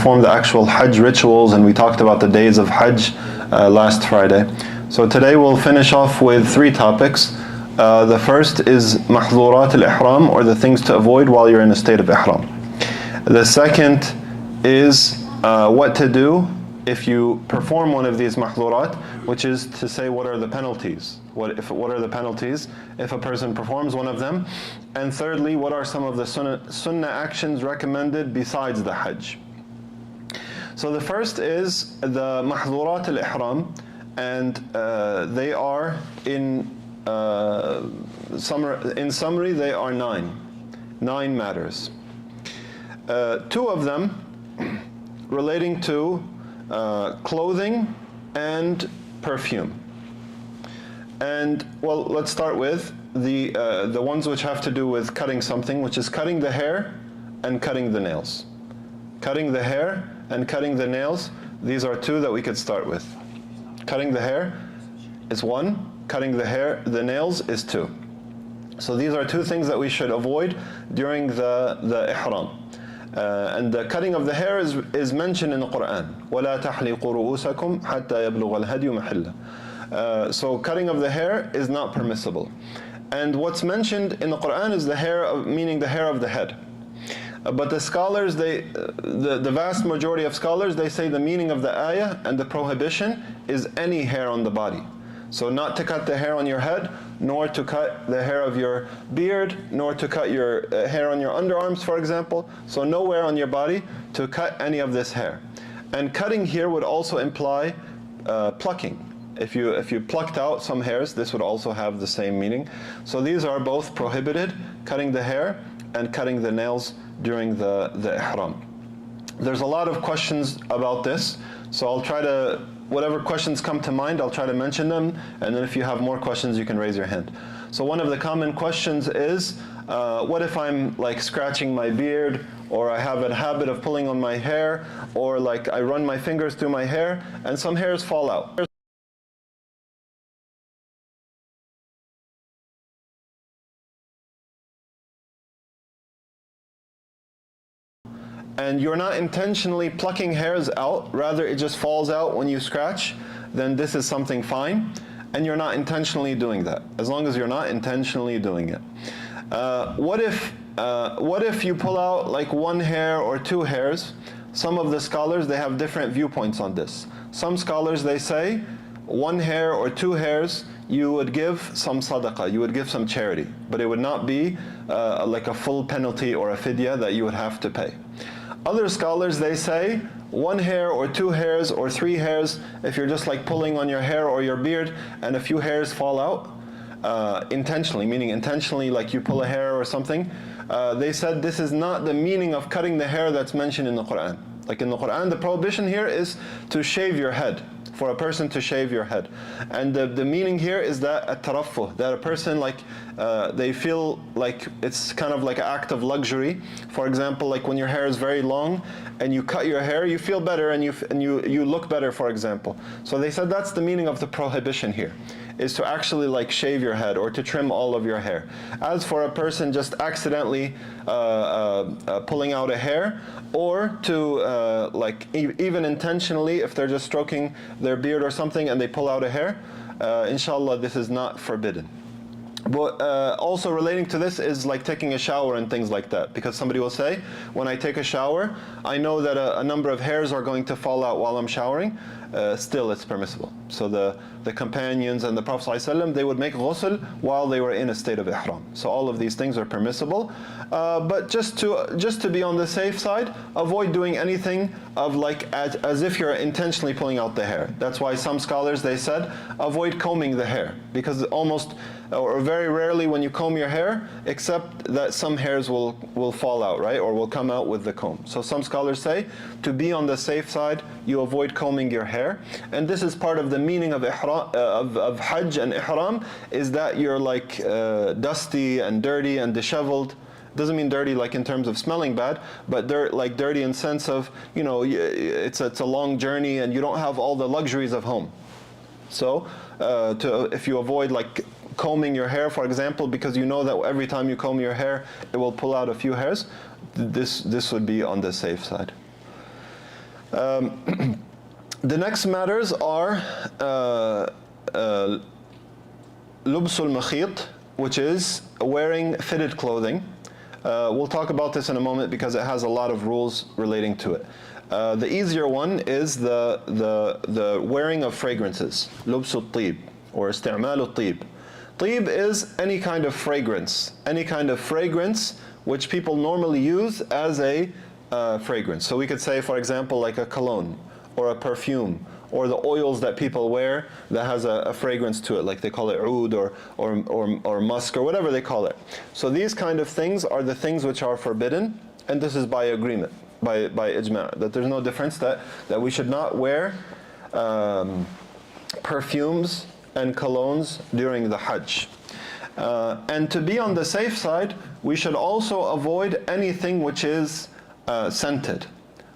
perform the actual Hajj rituals, and we talked about the days of Hajj last Friday. So today we'll finish off with 3 topics. The first is mahzurat al-ihram, or the things to avoid while you're in a state of ihram. The second is what to do if you perform one of these mahzurat, which is to say what are the penalties. What are the penalties if a person performs one of them? And thirdly, what are some of the sunnah actions recommended besides the Hajj? So the first is the mahzurat al-ihram, and they are in summary they are 9 matters. 2 of them relating to clothing and perfume. And well, let's start with the ones which have to do with cutting something, which is cutting the hair and cutting the nails. Cutting the hair and cutting the nails, these are 2 that we could start with. Cutting the hair is 1, cutting the nails is 2. So these are 2 things that we should avoid during the ihram. And the cutting of the hair is mentioned in the Quran. وَلَا تَحْلِقُوا رُؤُوسَكُمْ حَتَّى يَبْلُغَ الْهَدْيُ مَحِلَّهُ. So cutting of the hair is not permissible. And what's mentioned in the Quran is the hair, meaning the hair of the head. But the scholars, the vast majority of scholars, they say the meaning of the ayah and the prohibition is any hair on the body. So not to cut the hair on your head, nor to cut the hair of your beard, nor to cut your hair on your underarms, for example. So nowhere on your body to cut any of this hair. And cutting here would also imply plucking. If you plucked out some hairs, this would also have the same meaning. So these are both prohibited, cutting the hair and cutting the nails during the ihram. There's a lot of questions about this, so I'll try to, whatever questions come to mind, I'll try to mention them, and then if you have more questions, you can raise your hand. So one of the common questions is, what if I'm like scratching my beard, or I have a habit of pulling on my hair, or like I run my fingers through my hair, and some hairs fall out. And you're not intentionally plucking hairs out, rather it just falls out when you scratch, then this is something fine, and you're not intentionally doing that, as long as you're not intentionally doing it. What if you pull out like 1 hair or 2 hairs? Some of the scholars, they have different viewpoints on this. Some scholars, they say 1 hair or 2 hairs, you would give some sadaqah, you would give some charity, but it would not be like a full penalty or a fidya that you would have to pay. Other scholars, they say 1 hair or 2 hairs or 3 hairs, if you're just like pulling on your hair or your beard and a few hairs fall out, intentionally, meaning intentionally like you pull a hair or something, they said this is not the meaning of cutting the hair that's mentioned in the Quran. Like in the Quran, the prohibition here is to shave your head, for a person to shave your head. And the meaning here is that at-taraffuh, that a person like, they feel like it's kind of like an act of luxury. For example, like when your hair is very long and you cut your hair, you feel better and you look better, for example. So they said that's the meaning of the prohibition here, is to actually like shave your head or to trim all of your hair. As for a person just accidentally pulling out a hair, or to like even intentionally, if they're just stroking their beard or something and they pull out a hair, inshallah this is not forbidden. But also relating to this is like taking a shower and things like that, because somebody will say, when I take a shower, I know that a number of hairs are going to fall out while I'm showering. Still it's permissible. So the companions and the Prophet ﷺ, they would make ghusl while they were in a state of ihram. So all of these things are permissible, but just to be on the safe side, avoid doing anything of like as if you're intentionally pulling out the hair. That's why some scholars, they said avoid combing the hair, because almost or very rarely when you comb your hair, except that some hairs will fall out, right, or will come out with the comb. So some scholars say to be on the safe side, you avoid combing your hair. And this is part of the meaning of of Hajj and Ihram, is that you're like dusty and dirty and disheveled. Doesn't mean dirty like in terms of smelling bad, but like dirty in sense of, you know, it's a long journey and you don't have all the luxuries of home. So if you avoid like combing your hair, for example, because you know that every time you comb your hair, it will pull out a few hairs, this would be on the safe side. The next matters are lubsul makhit, which is wearing fitted clothing. We'll talk about this in a moment because it has a lot of rules relating to it. The easier one is the wearing of fragrances, lubsul tib, or isti'mal tib. Tib is any kind of fragrance which people normally use as a fragrance. So we could say, for example, like a cologne, or a perfume, or the oils that people wear that has a fragrance to it, like they call it oud or musk or whatever they call it. So these kind of things are the things which are forbidden, and this is by agreement, by ijma', that there's no difference, that we should not wear perfumes and colognes during the Hajj. And to be on the safe side, we should also avoid anything which is scented.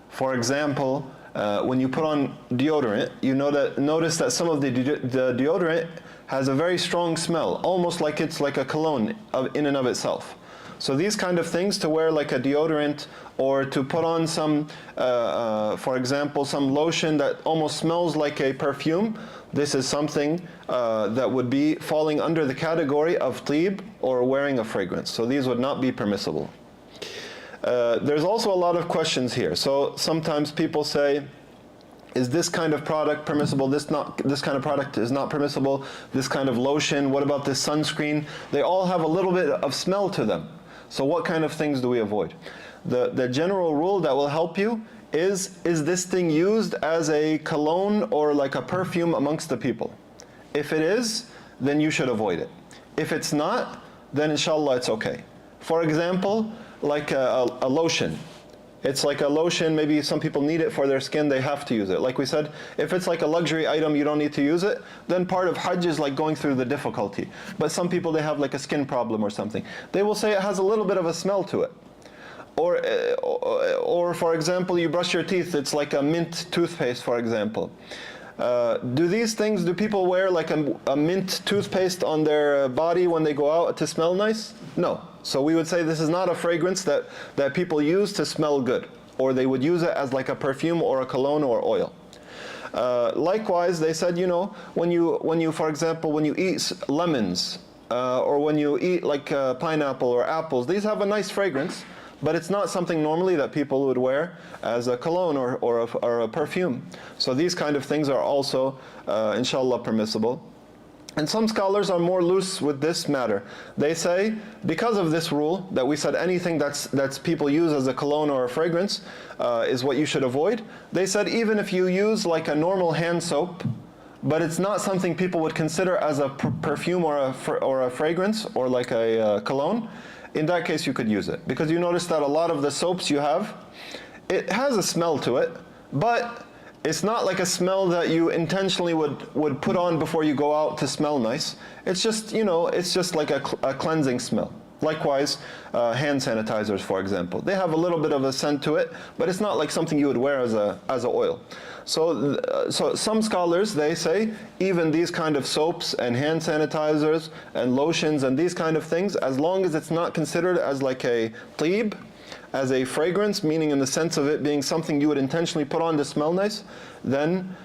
For example, when you put on deodorant, you notice that some of the deodorant has a very strong smell, almost like it's like a cologne in and of itself. So these kind of things, to wear like a deodorant, or to put on some, for example, some lotion that almost smells like a perfume, this is something that would be falling under the category of tib, or wearing a fragrance. So these would not be permissible. There's also a lot of questions here. So sometimes people say, is this kind of product permissible? This kind of product is not permissible. This kind of lotion, what about this sunscreen? They all have a little bit of smell to them. So what kind of things do we avoid? The general rule that will help you is this thing used as a cologne or like a perfume amongst the people? If it is, then you should avoid it. If it's not, then inshallah it's okay. For example, like a lotion. It's like a lotion, maybe some people need it for their skin, they have to use it. Like we said, if it's like a luxury item, you don't need to use it, then part of Hajj is like going through the difficulty. But some people, they have like a skin problem or something. They will say it has a little bit of a smell to it. Or for example, you brush your teeth, it's like a mint toothpaste, for example. Do people wear like a mint toothpaste on their body when they go out to smell nice? No. So we would say this is not a fragrance that people use to smell good, or they would use it as like a perfume or a cologne or oil. Likewise, they said, when you, for example, when you eat lemons, or when you eat like pineapple or apples, these have a nice fragrance, but it's not something normally that people would wear as a cologne or a perfume. So these kind of things are also, inshallah, permissible. And some scholars are more loose with this matter. They say, because of this rule, that we said anything that's people use as a cologne or a fragrance is what you should avoid. They said even if you use like a normal hand soap, but it's not something people would consider as a perfume or a fragrance or like a cologne, in that case you could use it. Because you notice that a lot of the soaps you have, it has a smell to it, but it's not like a smell that you intentionally would put on before you go out to smell nice. It's just, it's just like a cleansing smell. Likewise, hand sanitizers, for example. They have a little bit of a scent to it, but it's not like something you would wear as a oil. So some scholars, they say, even these kind of soaps and hand sanitizers and lotions and these kind of things, as long as it's not considered as like a tib, as a fragrance, meaning in the sense of it being something you would intentionally put on to smell nice, then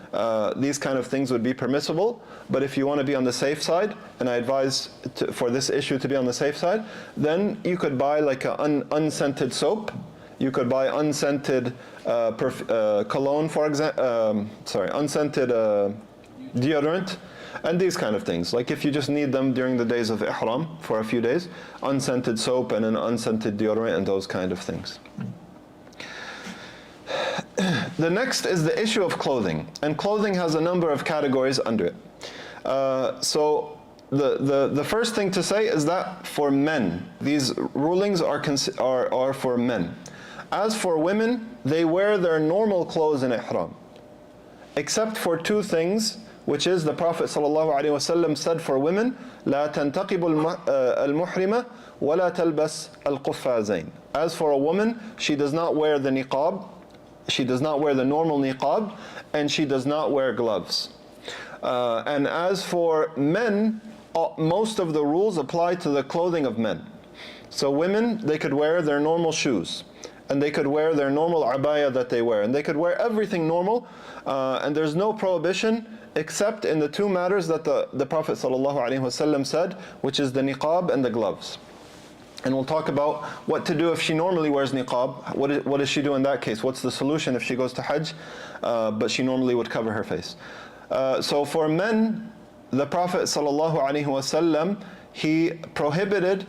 these kind of things would be permissible. But if you want to be on the safe side, and I advise for this issue to be on the safe side, then you could buy like an unscented soap. You could buy unscented cologne, for example, unscented deodorant, and these kind of things. Like if you just need them during the days of ihram for a few days, unscented soap and an unscented deodorant and those kind of things. The next is the issue of clothing, and clothing has a number of categories under it. So the first thing to say is that for men, these rulings are for men. As for women, they wear their normal clothes in ihram, except for two things, which is the Prophet ﷺ said for women, لا تنتقب المحرمة ولا تلبس القفازين. As for a woman, she does not wear the niqab, she does not wear the normal niqab, and she does not wear gloves. And as for men, most of the rules apply to the clothing of men. So women, they could wear their normal shoes. and they could wear their normal abaya that they wear, and they could wear everything normal, and there's no prohibition except in the two matters that the Prophet ﷺ said, which is the niqab and the gloves. And we'll talk about what to do if she normally wears niqab. What does she do in that case? What's the solution if she goes to Hajj, but she normally would cover her face? So for men, the Prophet ﷺ, he prohibited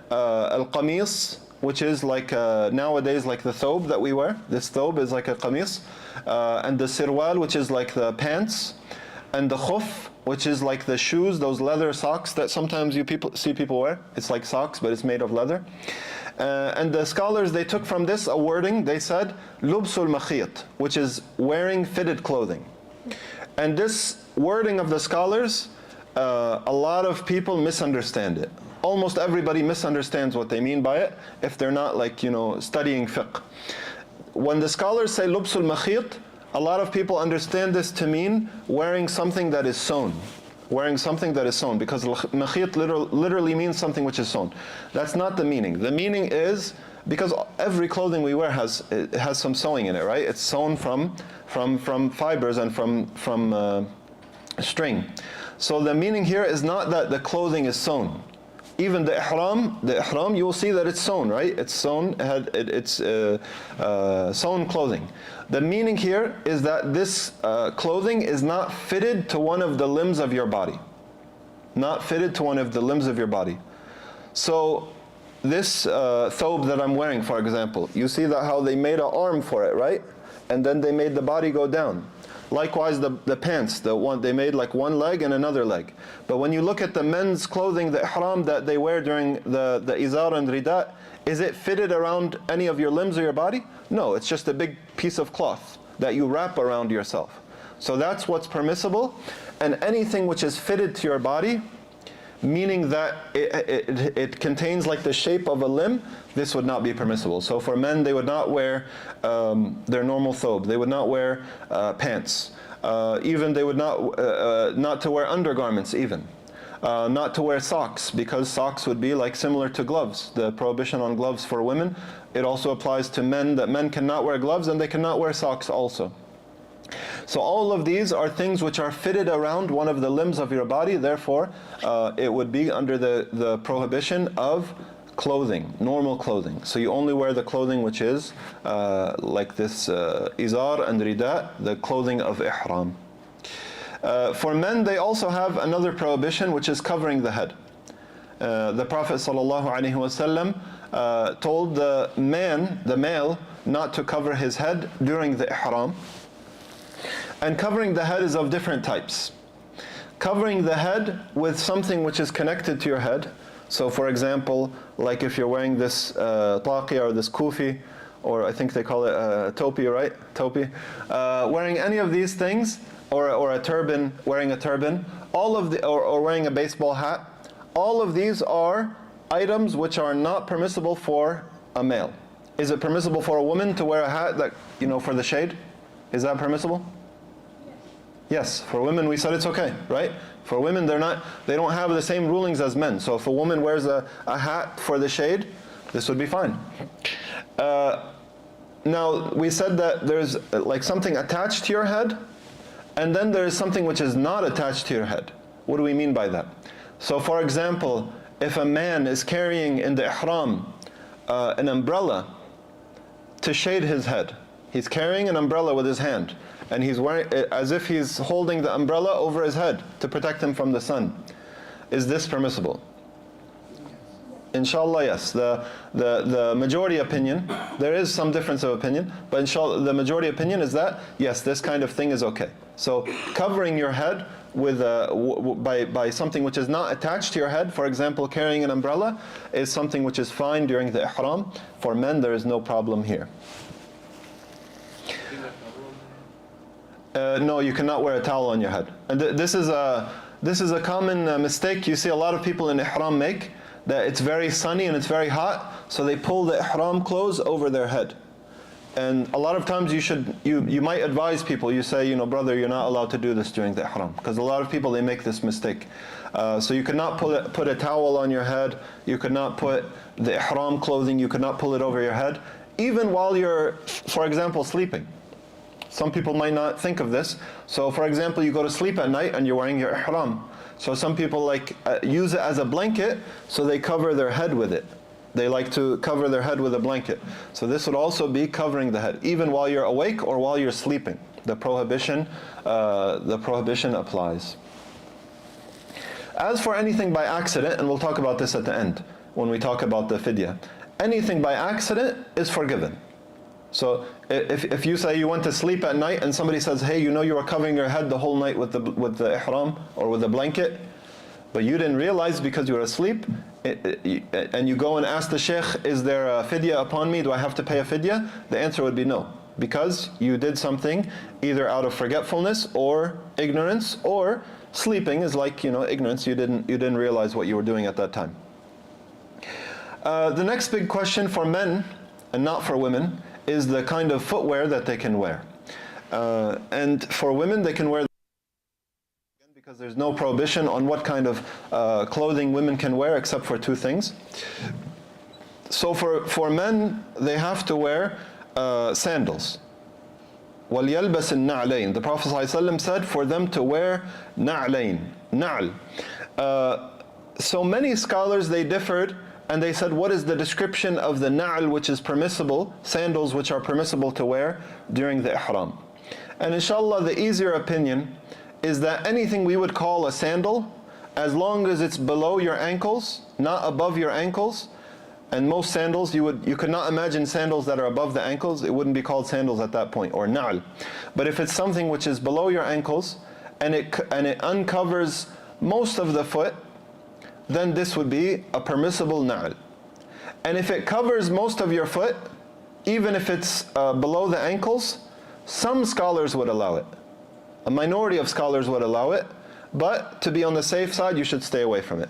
al-qamis, which is like nowadays like the thobe that we wear. This thobe is like a qamis, and the sirwal, which is like the pants, and the khuf, which is like the shoes, those leather socks that sometimes you see people wear. It's like socks, but it's made of leather. And the scholars, they took from this a wording. They said lubsul makhit, which is wearing fitted clothing. And this wording of the scholars, a lot of people misunderstand it. Almost everybody misunderstands what they mean by it if they're not like, studying fiqh. When the scholars say lubsul makhit, a lot of people understand this to mean wearing something that is sewn. Wearing something that is sewn, because makhit literally means something which is sewn. That's not the meaning. The meaning is, because every clothing we wear has some sewing in it, right? It's sewn from fibers and from string. So the meaning here is not that the clothing is sewn. Even the ihram, you will see that it's sewn, right? It's sewn, it's sewn clothing. The meaning here is that this clothing is not fitted to one of the limbs of your body. Not fitted to one of the limbs of your body. So this thobe that I'm wearing, for example, you see that how they made an arm for it, right? And then they made the body go down. Likewise, the pants, they made like one leg and another leg. But when you look at the men's clothing, the ihram that they wear during the izar and rida, is it fitted around any of your limbs or your body? No, it's just a big piece of cloth that you wrap around yourself. So that's what's permissible. And anything which is fitted to your body, meaning that it contains like the shape of a limb, this would not be permissible. So for men, they would not wear their normal thobe. They would not wear pants. Even they would not to wear undergarments even. Not to wear socks, because socks would be like similar to gloves. The prohibition on gloves for women, it also applies to men, that men cannot wear gloves and they cannot wear socks also. So all of these are things which are fitted around one of the limbs of your body, therefore it would be under the prohibition of clothing, normal clothing. So you only wear the clothing which is like this izar and rida, the clothing of ihram. For men, they also have another prohibition, which is covering the head. The Prophet ﷺ told the male, not to cover his head during the ihram. And covering the head is of different types. Covering the head with something which is connected to your head. So for example, like if you're wearing this taqi or this kufi, or I think they call it topi, right? Topi. Wearing any of these things, or a turban, wearing a turban, or wearing a baseball hat, all of these are items which are not permissible for a male. Is it permissible for a woman to wear a hat that, for the shade? Is that permissible? Yes, for women we said it's okay, right? For women they don't have the same rulings as men. So if a woman wears a hat for the shade, this would be fine. Now we said that there's like something attached to your head, and then there is something which is not attached to your head. What do we mean by that? So for example, if a man is carrying in the ihram an umbrella to shade his head, he's carrying an umbrella with his hand, and he's wearing it as if he's holding the umbrella over his head to protect him from the sun. Is this permissible? Inshallah, yes. The majority opinion, there is some difference of opinion, but inshallah, the majority opinion is that, yes, this kind of thing is okay. So covering your head with by something which is not attached to your head, for example, carrying an umbrella, is something which is fine during the ihram. For men, there is no problem here. No, you cannot wear a towel on your head. And this is a common mistake you see a lot of people in ihram make, that it's very sunny and it's very hot, so they pull the ihram clothes over their head. And a lot of times you might advise people, you say, brother, you're not allowed to do this during the ihram. Because a lot of people, they make this mistake. So you could not put a towel on your head, you could not put the ihram clothing, you could not pull it over your head, even while you're, for example, sleeping. Some people might not think of this. So for example, you go to sleep at night and you're wearing your ihram. So some people use it as a blanket, so they cover their head with it. They like to cover their head with a blanket. So this would also be covering the head, even while you're awake or while you're sleeping. The prohibition applies. As for anything by accident, and we'll talk about this at the end when we talk about the fidya, anything by accident is forgiven. So if you say you went to sleep at night and somebody says, hey, you were covering your head the whole night with the ihram or with the blanket, but you didn't realize because you were asleep, and you go and ask the sheikh, is there a fidya upon me? Do I have to pay a fidya? The answer would be no, because you did something either out of forgetfulness or ignorance, or sleeping is like ignorance. You didn't realize what you were doing at that time. The next big question for men and not for women is the kind of footwear that they can wear. And for women, they can wear, because there's no prohibition on what kind of clothing women can wear except for two things. So for men, they have to wear sandals. وَلْيَلْبَسِ النَّعْلَيْنِ. The Prophet ﷺ said for them to wear na'layn, na'l. So many scholars, they differed, and they said, what is the description of the na'l which is permissible, sandals which are permissible to wear during the ihram? And inshallah, the easier opinion is that anything we would call a sandal, as long as it's below your ankles, not above your ankles, and most sandals, you could not imagine sandals that are above the ankles, it wouldn't be called sandals at that point, or na'l. But if it's something which is below your ankles, and it uncovers most of the foot, then this would be a permissible na'l. And if it covers most of your foot, even if it's below the ankles, some scholars would allow it. A minority of scholars would allow it, but to be on the safe side, you should stay away from it.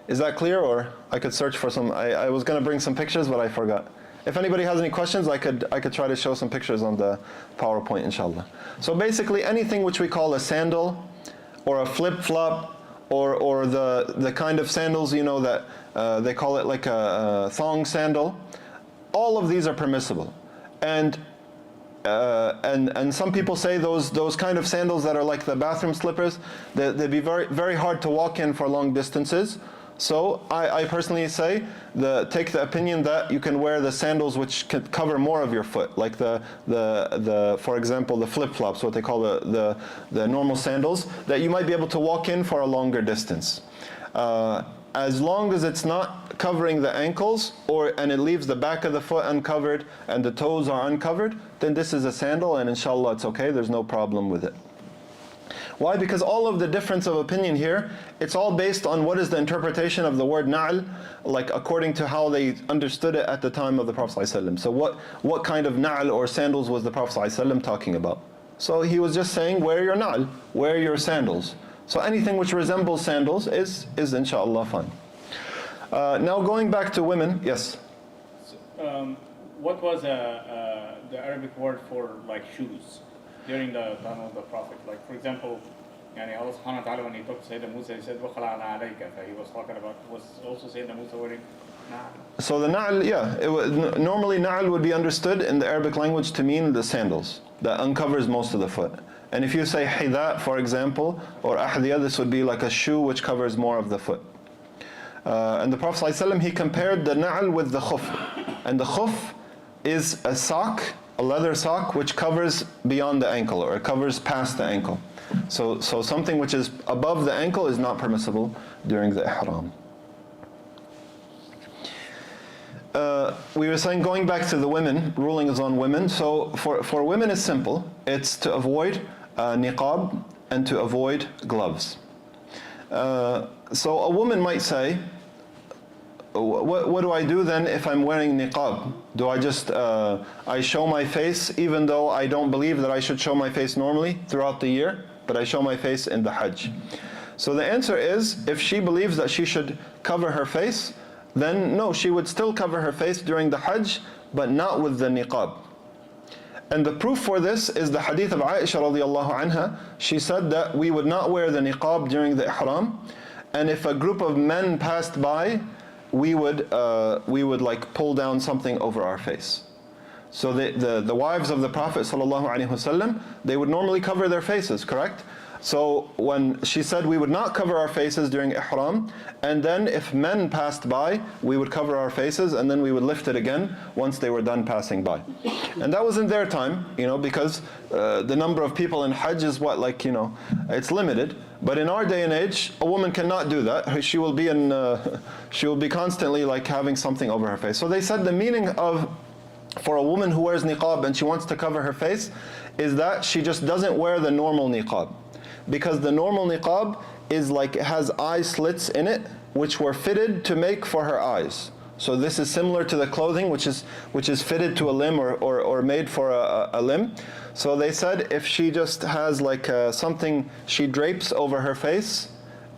Is that clear? Or I could search for some, I was going to bring some pictures, but I forgot. If anybody has any questions, I could try to show some pictures on the PowerPoint, inshallah. So basically, anything which we call a sandal, or a flip-flop, or the kind of sandals, that they call it like a thong sandal, all of these are permissible. And some people say those kind of sandals that are like the bathroom slippers, they'd be very, very hard to walk in for long distances. So I personally say, take the opinion that you can wear the sandals which can cover more of your foot, like for example, the flip-flops, what they call the normal sandals, that you might be able to walk in for a longer distance. As long as it's not covering the ankles, and it leaves the back of the foot uncovered and the toes are uncovered, then this is a sandal, and inshallah it's okay, there's no problem with it. Why? Because all of the difference of opinion here, it's all based on what is the interpretation of the word na'al, like according to how they understood it at the time of the Prophet ﷺ. So what kind of na'al or sandals was the Prophet ﷺ talking about? So he was just saying, wear your na'al, wear your sandals. So anything which resembles sandals is inshallah fine. Now going back to women, yes? So, what was the Arabic word for like shoes during the time of the Prophet? Like for example, Allah subhanahu wa ta'ala, when he talked to Sayyidina Musa, he said, وَخَلَعْنَا عَلَيْكَ. So he was talking about, was also Sayyidina Musa wearing na'al? So the na'al, yeah, normally na'al would be understood in the Arabic language to mean the sandals that uncovers most of the foot. And if you say hidha, for example, or ahdiya, this would be like a shoe which covers more of the foot. And the Prophet ﷺ, he compared the na'al with the khuf. And the khuf is a sock, a leather sock, which covers beyond the ankle, or it covers past the ankle. So something which is above the ankle is not permissible during the ihram. We were saying, going back to the women, ruling is on women. So for women it's simple. It's to avoid niqab and to avoid gloves. So a woman might say, what do I do then if I'm wearing niqab? Do I just, I show my face even though I don't believe that I should show my face normally throughout the year, but I show my face in the Hajj? So the answer is, if she believes that she should cover her face, then no, she would still cover her face during the Hajj, but not with the niqab. And the proof for this is the hadith of Aisha radiallahu anha. She said that we would not wear the niqab during the ihram, and if a group of men passed by, we would like pull down something over our face. So the wives of the Prophet sallallahu alaihi wasallam, they would normally cover their faces, correct? So when she said we would not cover our faces during ihram, and then if men passed by, we would cover our faces, and then we would lift it again once they were done passing by. And that was in their time, because the number of people in Hajj is it's limited. But in our day and age, a woman cannot do that. She will be constantly like having something over her face. So they said the meaning of for a woman who wears niqab and she wants to cover her face is that she just doesn't wear the normal niqab. Because the normal niqab is like, it has eye slits in it, which were fitted to make for her eyes. So this is similar to the clothing which is fitted to a limb or made for a limb. So they said if she just has like something she drapes over her face,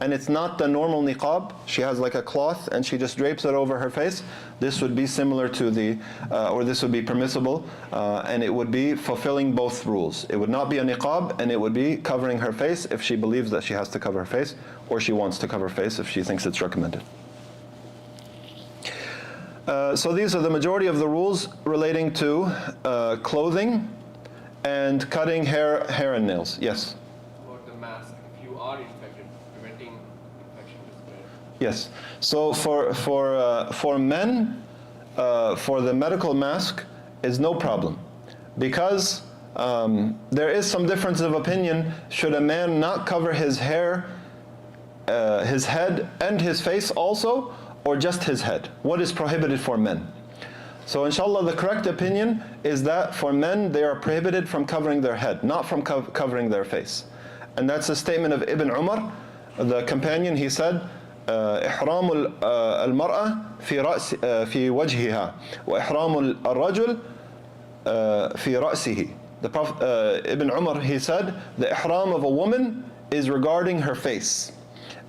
and it's not the normal niqab, she has like a cloth and she just drapes it over her face, this would be similar to or this would be permissible, and it would be fulfilling both rules. It would not be a niqab, and it would be covering her face if she believes that she has to cover her face, or she wants to cover her face if she thinks it's recommended. So these are the majority of the rules relating to clothing and cutting hair and nails. Yes? About the mask, if you are infected, preventing infection to spread. Yes. So for men, for the medical mask is no problem, because there is some difference of opinion. Should a man not cover his hair, his head, and his face also, or just his head? What is prohibited for men? So inshallah, the correct opinion is that for men, they are prohibited from covering their head, not from covering their face. And that's a statement of Ibn Umar, the companion. He said, إحرام المرأة في وجهها وإحرام الرجل في رأسه. The Prophet, Ibn Umar, he said, the ihram of a woman is regarding her face,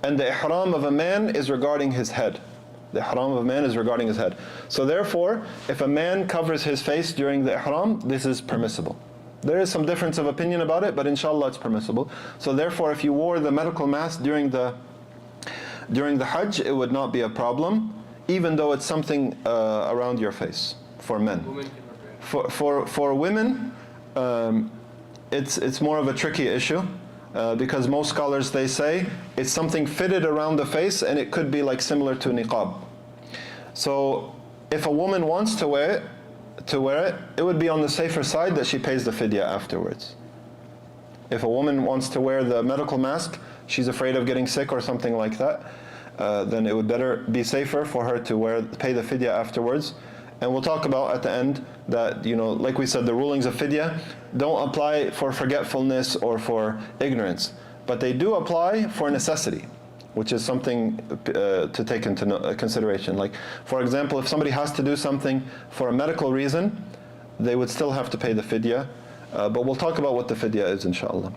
and the ihram of a man is regarding his head. The ihram of a man is regarding his head. So therefore, if a man covers his face during the ihram, this is permissible. There is some difference of opinion about it, but inshallah it's permissible. So therefore, if you wore the medical mask during the Hajj, it would not be a problem, even though it's something around your face for men. Women can wear it. For women, it's more of a tricky issue. Because most scholars, they say it's something fitted around the face, and it could be like similar to niqab. So if a woman wants to wear it, it would be on the safer side that she pays the fidya afterwards. If a woman wants to wear the medical mask, she's afraid of getting sick or something like that, then it would better be safer for her to pay the fidya afterwards. And we'll talk about at the end that, like we said, the rulings of fidya don't apply for forgetfulness or for ignorance, but they do apply for necessity, which is something to take into consideration. Like, for example, if somebody has to do something for a medical reason, they would still have to pay the fidya, but we'll talk about what the fidya is, inshallah.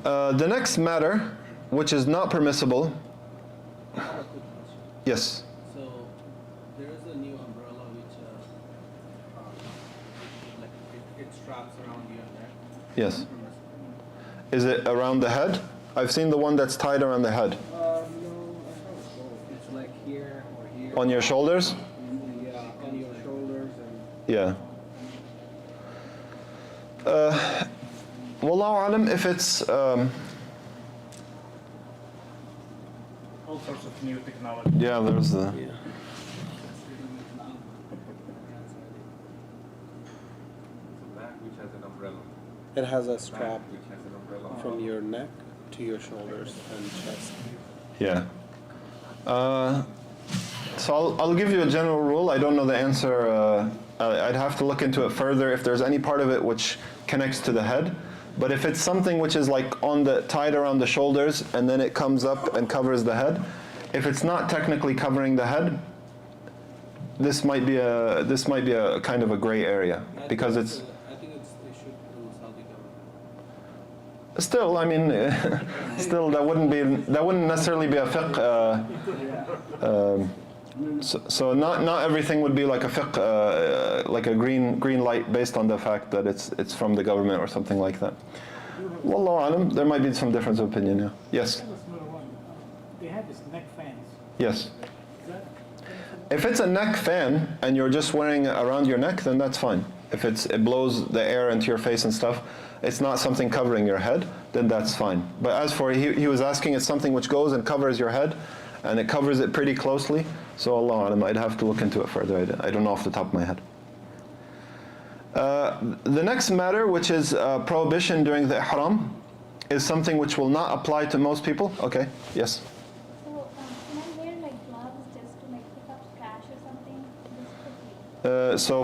The next matter, which is not permissible. Yes? There is a new umbrella which it straps around your neck. Yes. Is it around the head? I've seen the one that's tied around the head. No, I have both. It's like here or here. On your shoulders? Yeah, on your shoulders and. Yeah. Wallahu alam, if it's All sorts of new technology. yeah, there's the Yeah. It's a bag which has an umbrella. It has a strap Bag which has an umbrella. from your neck to your shoulders and chest. yeah. So I'll give you a general rule. I don't know the answer. I'd have to look into it further if there's any part of it which connects to the head. But if it's something which is like tied around the shoulders and then it comes up and covers the head, if it's not technically covering the head, this might be a kind of a gray area, because it's I think they should do Saudi government. still. I mean, still that wouldn't necessarily be a fiqh So not everything would be like a fiqh, like a green light based on the fact that it's from the government or something like that. Wallahu alam, there might be some difference of opinion. Yeah. Yes. They have this neck fans. Yes. Is that If it's a neck fan and you're just wearing it around your neck, then that's fine. If it blows the air into your face and stuff, it's not something covering your head, then that's fine. But as for, he was asking, it's something which goes and covers your head, and it covers it pretty closely. So Allah alam, I'd have to look into it further. I don't know off the top of my head. The next matter, which is prohibition during the ihram, is something which will not apply to most people. Okay, yes. So, can I wear like gloves just to make pick up scratch or something? This could be. So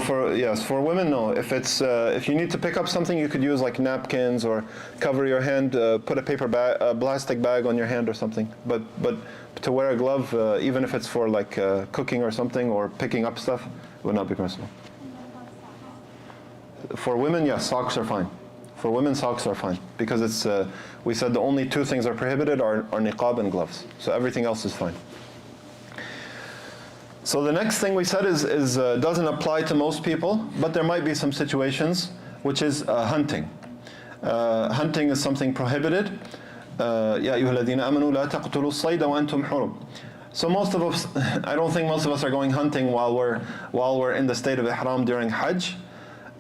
for women, no. If you need to pick up something, you could use like napkins or cover your hand, put a paper bag, a plastic bag on your hand or something. But to wear a glove, even if it's for like cooking or something or picking up stuff, would not be permissible. And what about socks? For women, yes, socks are fine. For women, socks are fine because we said the only two things are prohibited are niqab and gloves. So everything else is fine. So the next thing we said is doesn't apply to most people, but there might be some situations, which is hunting. Hunting is something prohibited. يا أيها الذين آمنوا لا تقتلوا الصيد وأنتم حرم. So most of us, I don't think most of us are going hunting while we're in the state of ihram during Hajj.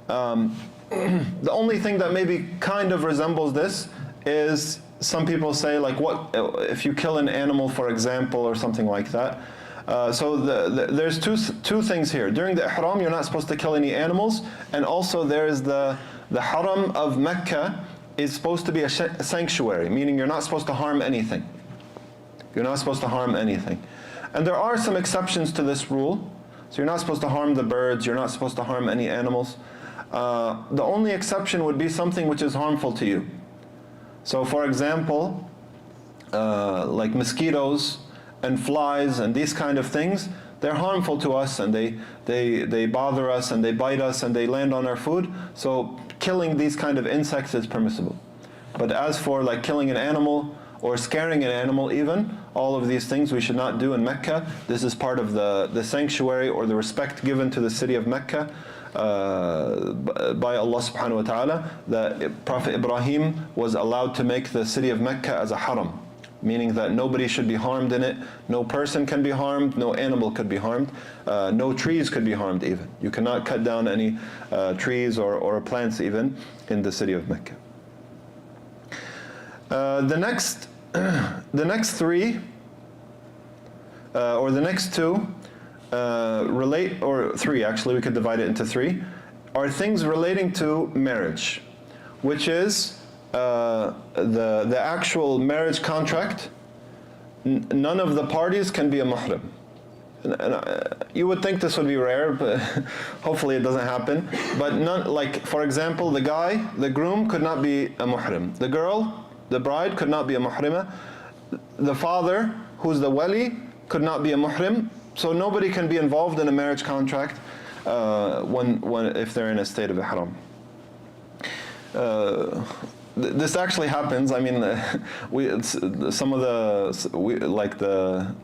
The only thing that maybe kind of resembles this is some people say like, what if you kill an animal, for example, or something like that. So there's two things here. During the ihram, you're not supposed to kill any animals, and also there's the haram of Mecca is supposed to be a sanctuary, meaning you're not supposed to harm anything. You're not supposed to harm anything. And there are some exceptions to this rule. So you're not supposed to harm the birds, you're not supposed to harm any animals. The only exception would be something which is harmful to you. So for example, like mosquitoes and flies and these kind of things, they're harmful to us and they bother us and they bite us and they land on our food. So killing these kind of insects is permissible. But as for like killing an animal or scaring an animal even, all of these things we should not do in Mecca. This is part of the sanctuary or the respect given to the city of Mecca by Allah subhanahu wa ta'ala, that Prophet Ibrahim was allowed to make the city of Mecca as a haram, meaning that nobody should be harmed in it, no person can be harmed, no animal could be harmed, no trees could be harmed even. You cannot cut down any trees or plants even in the city of Mecca. The next three, or the next two, relate, or three actually, we could divide it into three, are things relating to marriage, which is the actual marriage contract. None of the parties can be a muhrim. You would think this would be rare, but hopefully it doesn't happen. But none, like for example, the groom could not be a muhrim. The girl, the bride, could not be a muhrima. The father, who's the wali, could not be a muhrim. So nobody can be involved in a marriage contract if they're in a state of ihram. This actually happens. I mean, some of the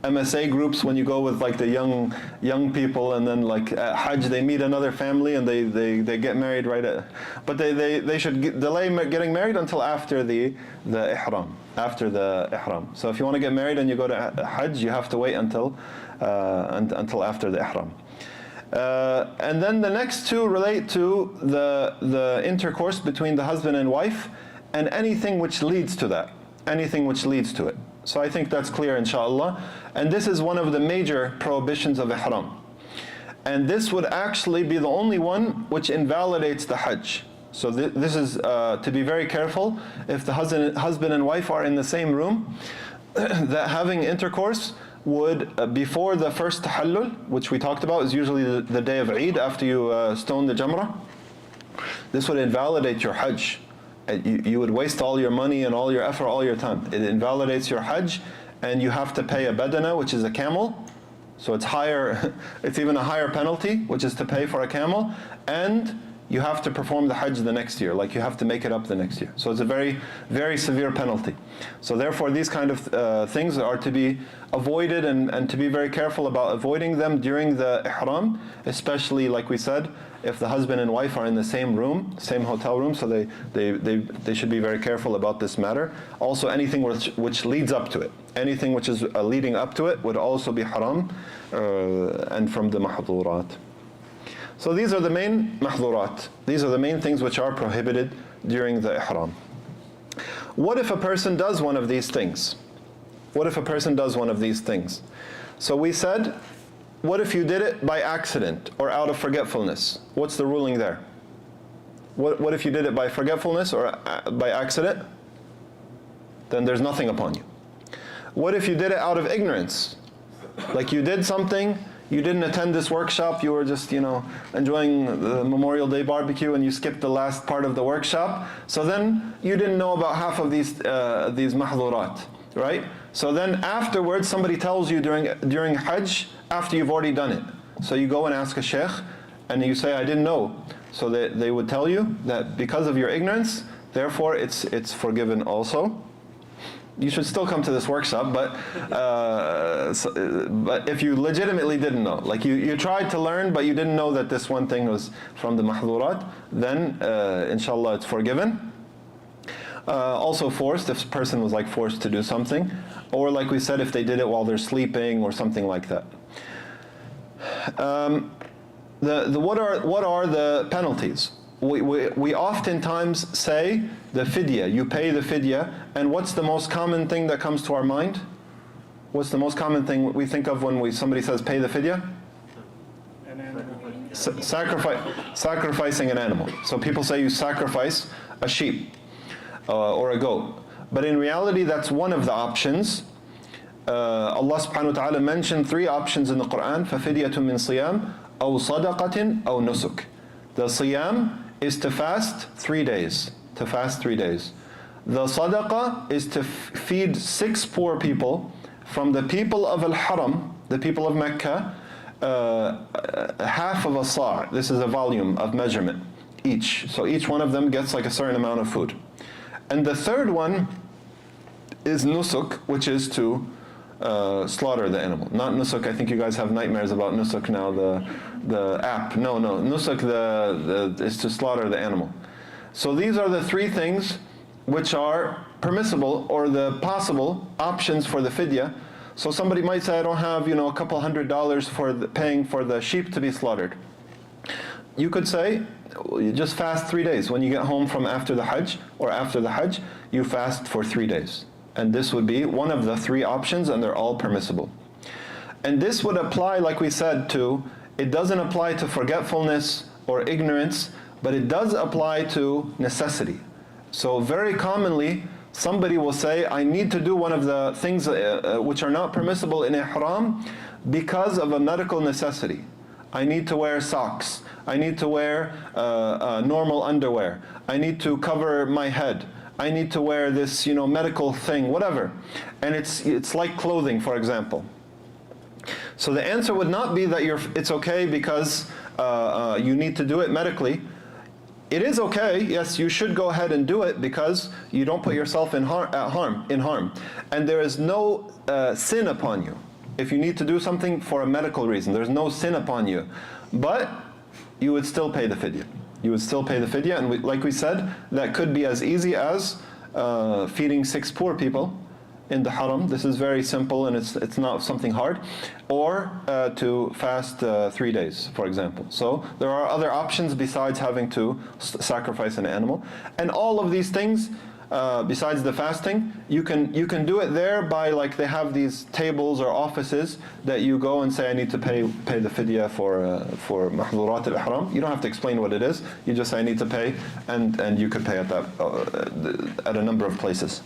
MSA groups, when you go with like the young people, and then like at Hajj they meet another family and they get married right at, but they should delay getting married until after the ihram, after the ihram. So if you want to get married and you go to Hajj, you have to wait until after the ihram. And then the next two relate to the intercourse between the husband and wife, and anything which leads to that, anything which leads to it. So I think that's clear, inshallah. And this is one of the major prohibitions of ihram. And this would actually be the only one which invalidates the Hajj. So this is to be very careful. If the husband and wife are in the same room, that having intercourse would, before the first tahallul, which we talked about, is usually the day of Eid, after you stone the jamrah, this would invalidate your Hajj. You would waste all your money and all your effort, all your time. It invalidates your Hajj, and you have to pay a badana, which is a camel. So it's higher, it's even a higher penalty, which is to pay for a camel, and you have to perform the Hajj the next year, like you have to make it up the next year. So it's a very, very severe penalty. So therefore these kind of things are to be avoided, and to be very careful about avoiding them during the ihram, especially like we said, if the husband and wife are in the same room, same hotel room, so they should be very careful about this matter. Also anything which leads up to it, anything which is leading up to it would also be haram, and from the mahdurat. So these are the main mahdurat. These are the main things which are prohibited during the ihram. What if a person does one of these things? What if a person does one of these things? So we said, what if you did it by accident or out of forgetfulness? What's the ruling there? What if you did it by forgetfulness or by accident? Then there's nothing upon you. What if you did it out of ignorance? Like you did something, you didn't attend this workshop, you were just, enjoying the Memorial Day barbecue and you skipped the last part of the workshop. So then you didn't know about half of these mahdurat, right? So then afterwards somebody tells you during Hajj, after you've already done it. So you go and ask a sheikh and you say, I didn't know. So they would tell you that because of your ignorance, therefore it's forgiven also. You should still come to this workshop, but if you legitimately didn't know, like you tried to learn, but you didn't know that this one thing was from the mahdurat, then inshallah it's forgiven. Also forced, if a person was like forced to do something, or like we said, if they did it while they're sleeping or something like that. What are the penalties? We oftentimes say the fidya, you pay the fidya, and what's the most common thing that comes to our mind? What's the most common thing we think of when somebody says pay the fidya? Sacrificing an animal. So people say you sacrifice a sheep or a goat. But in reality that's one of the options. Allah subhanahu wa ta'ala mentioned 3 options in the Quran. فَفِدْيَةٌ مِّن صِيَامٍ أَوْ صَدَقَةٍ أَوْ نُسُكٍ. The siyam is to fast 3 days. To fast 3 days. The sadaqah is to feed 6 poor people from the people of Al-Haram, the people of Mecca, half of a sa'. This is a volume of measurement each. So each one of them gets like a certain amount of food. And the third one is nusuk, which is to slaughter the animal. Not nusuk, I think you guys have nightmares about nusuk now, the app. No, nusuk is to slaughter the animal. So these are the 3 things which are permissible or the possible options for the fidya. So somebody might say, I don't have a couple $100 for paying for the sheep to be slaughtered. You could say, you just fast 3 days. When you get home from after the Hajj or after the Hajj, you fast for 3 days. And this would be one of the 3 options, and they're all permissible. And this would apply, like we said, it doesn't apply to forgetfulness or ignorance, but it does apply to necessity. So very commonly, somebody will say, I need to do one of the things which are not permissible in ihram because of a medical necessity. I need to wear socks. I need to wear normal underwear. I need to cover my head. I need to wear this, medical thing, whatever. And it's like clothing, for example. So the answer would not be that it's okay because you need to do it medically. It is okay, yes, you should go ahead and do it because you don't put yourself in harm. And there is no sin upon you. If you need to do something for a medical reason, there's no sin upon you. But you would still pay the fidya. You would still pay the fidya, and like we said, that could be as easy as feeding 6 poor people in the haram. This is very simple and it's not something hard. Or to fast 3 days, for example. So there are other options besides having to sacrifice an animal. And all of these things, besides the fasting, you can do it there by, like, they have these tables or offices that you go and say, I need to pay the fidya for mahdurat al-ihram. You don't have to explain what it is. You just say, I need to pay, and you could pay at that at a number of places.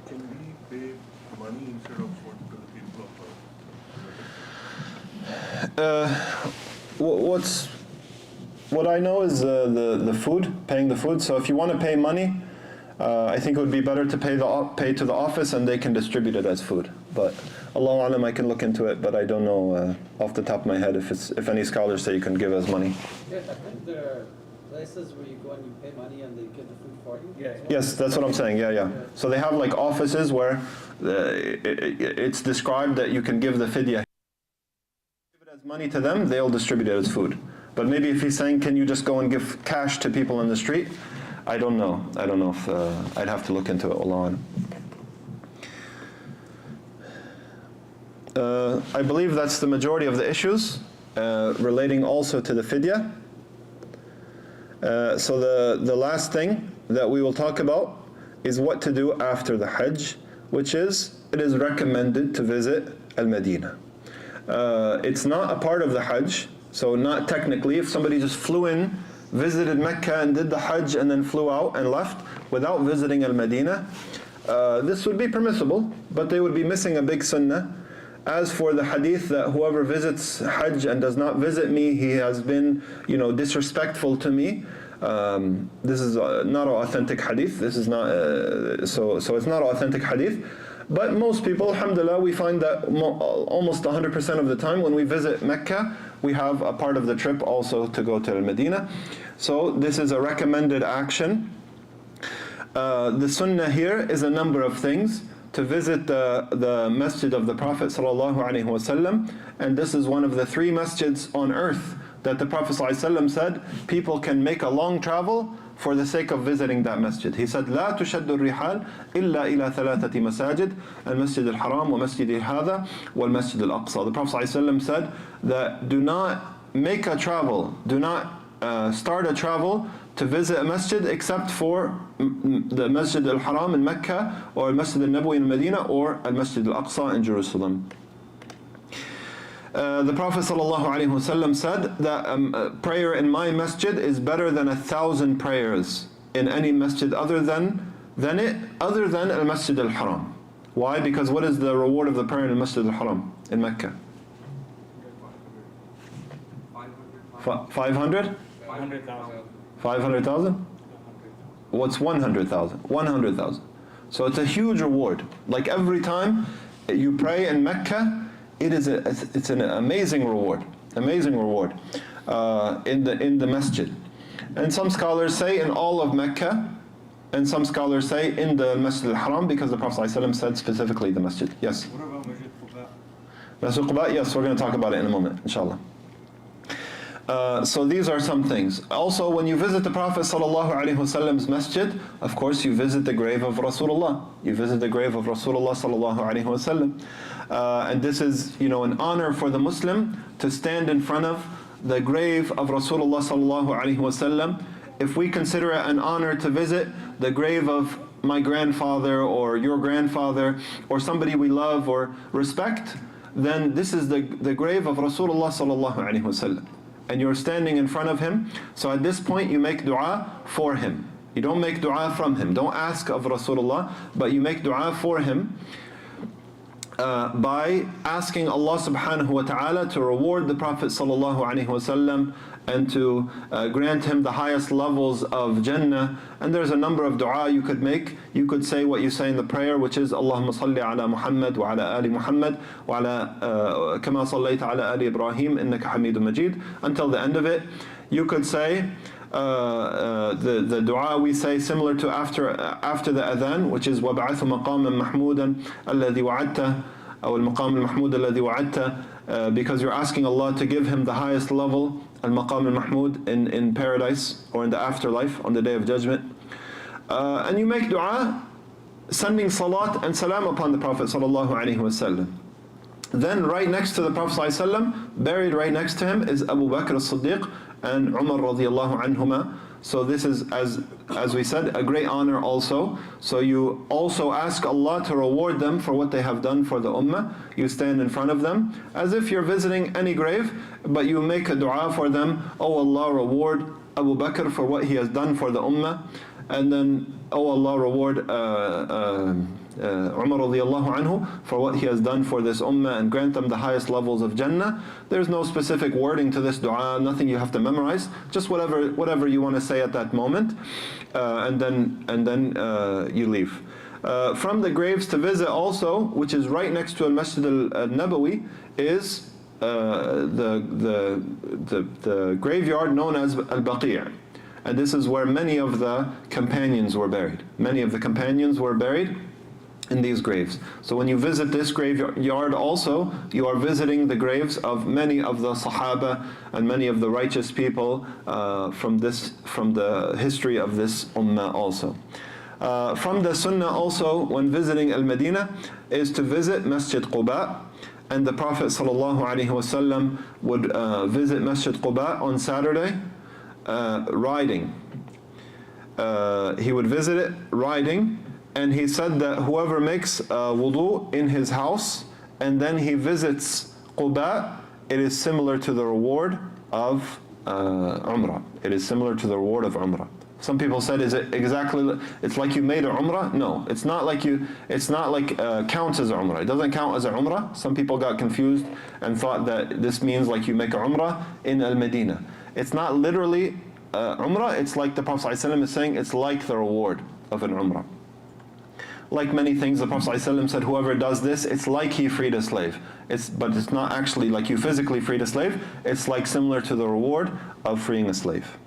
Can we pay money instead of what the people of What I know is the food, paying the food. So if you want to pay money, I think it would be better to pay to the office, and they can distribute it as food. But Allahu Alam, I can look into it, but I don't know off the top of my head if any scholars say you can give us money. Yeah, I think there are places where you go and you pay money and they give the food for you. Yeah. Yes, that's what I'm saying, yeah. So they have like offices where it's described that you can give the fidya. Give it as money to them, they'll distribute it as food. But maybe if he's saying, can you just go and give cash to people in the street? I don't know. I don't know if, I'd have to look into it, Allah. I believe that's the majority of the issues relating also to the fidya. So the last thing that we will talk about is what to do after the Hajj, which is, it is recommended to visit Al-Madinah. It's not a part of the Hajj, so not technically. If somebody just flew in, visited Mecca and did the Hajj and then flew out and left without visiting Al-Madinah, this would be permissible, but they would be missing a big sunnah. As for the hadith that whoever visits Hajj and does not visit me, he has been, disrespectful to me. This is not an authentic hadith. This is not so it's not an authentic hadith. But most people, alhamdulillah, we find that almost 100% of the time when we visit Mecca, we have a part of the trip also to go to Al-Madinah. So this is a recommended action. The sunnah here is a number of things. To visit the masjid of the Prophet ﷺ, and this is one of the 3 masjids on earth that the Prophet ﷺ said people can make a long travel for the sake of visiting that masjid. He said, لا تشد الرحال إلا إلى 3 مساجد المسجد الحرام ومسجد هذا والمسجد الأقصى. The Prophet ﷺ said that do not make a travel, do not start a travel to visit a masjid except for the Masjid al-Haram in Mecca, or Masjid al-Nabawi in Medina, or al-Masjid al-Aqsa in Jerusalem. The Prophet ﷺ said that prayer in my masjid is better than 1,000 prayers in any masjid other than al-Masjid al-Haram. Why? Because what is the reward of the prayer in al-Masjid al-Haram in Mecca? 500? 500,000. 500,000? What's 100,000? 100,000. So it's a huge reward. Like every time you pray in Mecca, it's an amazing reward. Amazing reward in the masjid. And some scholars say in all of Mecca, and some scholars say in the Masjid al-Haram, because the Prophet ﷺ said specifically the masjid. Yes? What about Masjid Quba? Masjid Quba? Yes, we're going to talk about it in a moment, inshallah. So these are some things. Also, when you visit the Prophet ﷺ's masjid, of course you visit the grave of Rasulullah. You visit the grave of Rasulullah ﷺ. And this is, an honor for the Muslim to stand in front of the grave of Rasulullah ﷺ. If we consider it an honor to visit the grave of my grandfather or your grandfather or somebody we love or respect, then this is the grave of Rasulullah ﷺ. And you're standing in front of him. So at this point you make dua for him. You don't make dua from him. Don't ask of Rasulullah, but you make dua for him by asking Allah subhanahu wa ta'ala to reward the Prophet sallallahu alaihi wasallam and to grant him the highest levels of Jannah. And there's a number of dua you could make. You could say what you say in the prayer, which is Allahumma salli ala Muhammad wa ala ali Muhammad wa ala kama sallaita ala ali Ibrahim innaka Hamidun Majid, until the end of it. You could say the dua we say similar to after the adhan, which is وَبَعَثُ مَقَامًا مَحْمُودًا الَّذِي وَعَدْتَ أو المقام المحمود الذي وعدته, because you're asking Allah to give him the highest level, al-maqam al-mahmud, in paradise or in the afterlife on the day of judgment. And you make dua sending salat and salam upon the Prophet sallallahu alaihi wasallam. Then right next to the Prophet sallallahu alaihi wasallam, buried right next to him, is Abu Bakr as-Siddiq and Umar radiyallahu anhuma. So this is, as we said, a great honor also. So you also ask Allah to reward them for what they have done for the ummah. You stand in front of them as if you're visiting any grave, but you make a dua for them. Oh Allah, reward Abu Bakr for what he has done for the ummah. And then, oh Allah, reward Umar radiyallahu anhu for what he has done for this ummah and grant them the highest levels of Jannah. There's no specific wording to this dua, nothing you have to memorize, just whatever you want to say at that moment, and then you leave. From the graves to visit also, which is right next to Al-Masjid al-Nabawi, is the graveyard known as Al-Baqi'. And this is where many of the companions were buried. Many of the companions were buried in these graves. So when you visit this graveyard also, you are visiting the graves of many of the Sahaba and many of the righteous people from the history of this ummah also. From the sunnah also, when visiting Al-Madinah, is to visit Masjid Quba. And the Prophet ﷺ would visit Masjid Quba on Saturday riding. He would visit it riding, and he said that whoever makes wudu in his house and then he visits Quba, it is similar to the reward of Umrah. It is similar to the reward of Umrah. Some people said, is it exactly, it's like you made a Umrah? No, it's not like counts as a Umrah. It doesn't count as a Umrah. Some people got confused and thought that this means like you make a Umrah in Al-Madinah. It's not literally Umrah, it's like the Prophet ﷺ is saying, it's like the reward of an Umrah. Like many things, the Prophet ﷺ said, whoever does this, it's like he freed a slave. But it's not actually like you physically freed a slave, it's like similar to the reward of freeing a slave.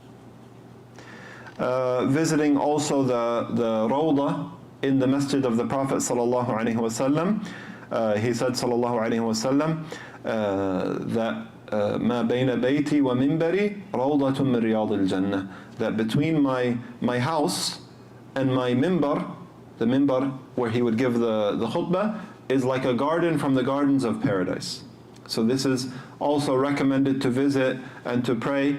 Visiting also the Rawdah in the Masjid of the Prophet ﷺ. He said ﷺ that ما بين بيتي ومنبري روضة من رياض الجنة, that between my house and my minbar, the minbar where he would give the khutbah, is like a garden from the gardens of paradise. So this is also recommended to visit and to pray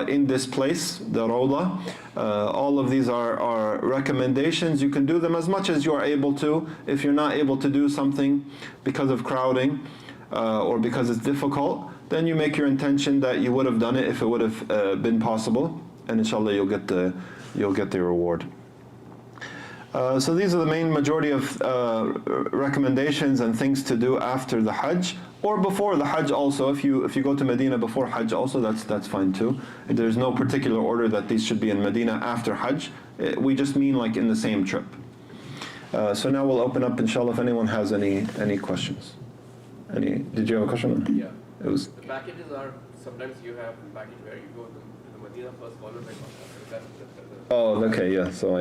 in this place, the Rawdah. All of these are recommendations. You can do them as much as you are able to. If you're not able to do something because of crowding or because it's difficult, then you make your intention that you would have done it if it would have been possible, and inshallah you'll get the reward. So these are the main majority of recommendations and things to do after the Hajj, or before the Hajj also. If you go to Medina before Hajj also, that's fine too. There's no particular order that these should be in Medina after Hajj. We just mean like in the same trip. So now we'll open up, inshallah, if anyone has any questions. Did you have a question? Yeah. It was. The packages are, sometimes you have a package where you go to the Medina first, followed by Makkah. Oh, okay, yeah. So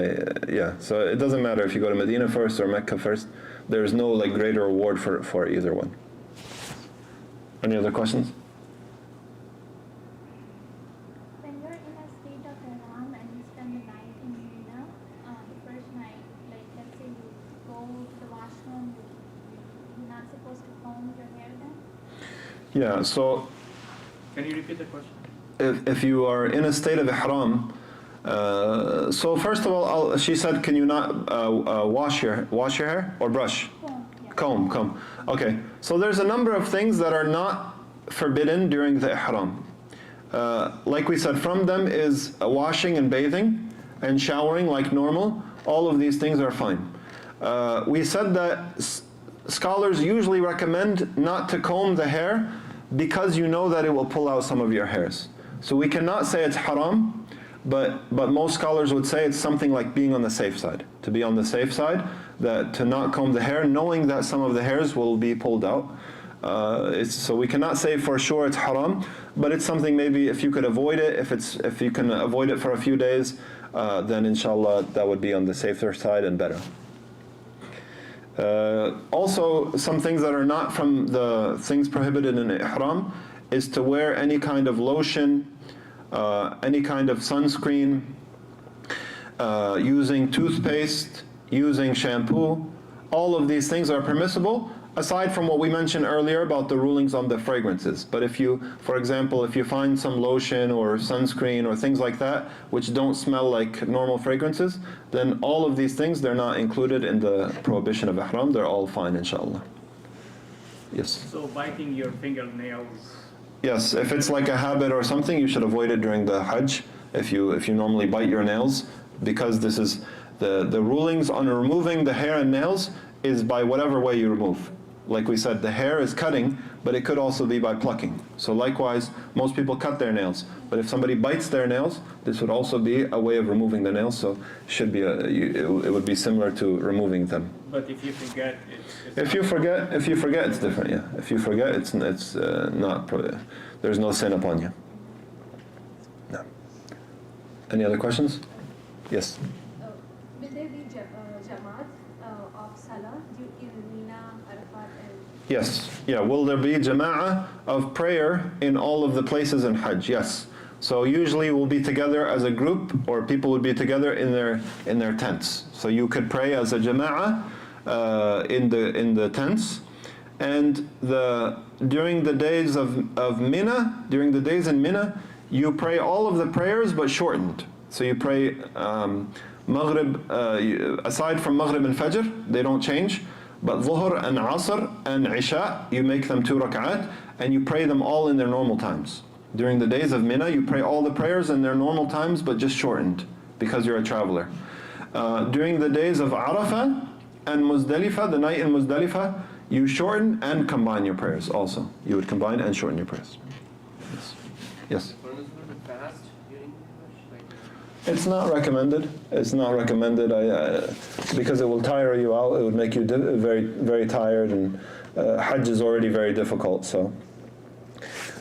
it doesn't matter if you go to Medina first or Mecca first. There's no like greater reward for either one. Any other questions? When you're in a state of ihram and you spend the night in Medina, the first night, like let's say you go to the washroom, you're not supposed to comb your hair then? Yeah. So Can you repeat the question? if you are in a state of ihram, so first of all, she said, can you not wash your hair or brush? Comb. Okay. So there's a number of things that are not forbidden during the ihram. Like we said, from them is washing and bathing and showering like normal. All of these things are fine. We said that scholars usually recommend not to comb the hair because you know that it will pull out some of your hairs. So we cannot say it's haram, but most scholars would say it's something like being on the safe side. To be on the safe side, that to not comb the hair, knowing that some of the hairs will be pulled out. So we cannot say for sure it's haram, but it's something maybe if you could avoid it, if you can avoid it for a few days, then inshallah that would be on the safer side and better. Also, some things that are not from the things prohibited in ihram is to wear any kind of lotion, any kind of sunscreen, using toothpaste, using shampoo. All of these things are permissible, aside from what we mentioned earlier about the rulings on the fragrances. But if you, for example, if you find some lotion or sunscreen or things like that which don't smell like normal fragrances, then all of these things, they're not included in the prohibition of ihram. They're all fine, inshallah. Yes? So biting your fingernails. Yes, if it's like a habit or something, you should avoid it during the Hajj. If you normally bite your nails, because this is the rulings on removing the hair and nails is by whatever way you remove. like we said, the hair is cutting, but it could also be by plucking. So likewise, most people cut their nails, but if somebody bites their nails, this would also be a way of removing the nails, so should be it would be similar to removing them. But if you forget, it's If you forget, it's different. Yeah, if you forget, it's not. There's no sin upon you. No. Any other questions? Yes. Will there be Jamaat of Salah in Mina, Arafat, and Yes. Yeah. Will there be jama'ah of prayer in all of the places in Hajj? Yes. So usually we'll be together as a group, or people would be together in their tents. So you could pray as a jama'ah in the tents, and during the days of Mina, during the days in Mina, you pray all of the prayers but shortened. So you pray Maghrib, aside from Maghrib and Fajr, they don't change. But Dhuhr and Asr and Isha, you make them 2 rak'at, and you pray them all in their normal times. During the days of Mina, you pray all the prayers in their normal times, but just shortened, because you're a traveler. During the days of Arafah and Muzdalifah, the night in Muzdalifah, you shorten and combine your prayers also. You would combine and shorten your prayers. Yes. Yes? Permissible to fast during Hajj? It's not recommended. It's not recommended because it will tire you out. It would make you very, very tired, and Hajj is already very difficult. So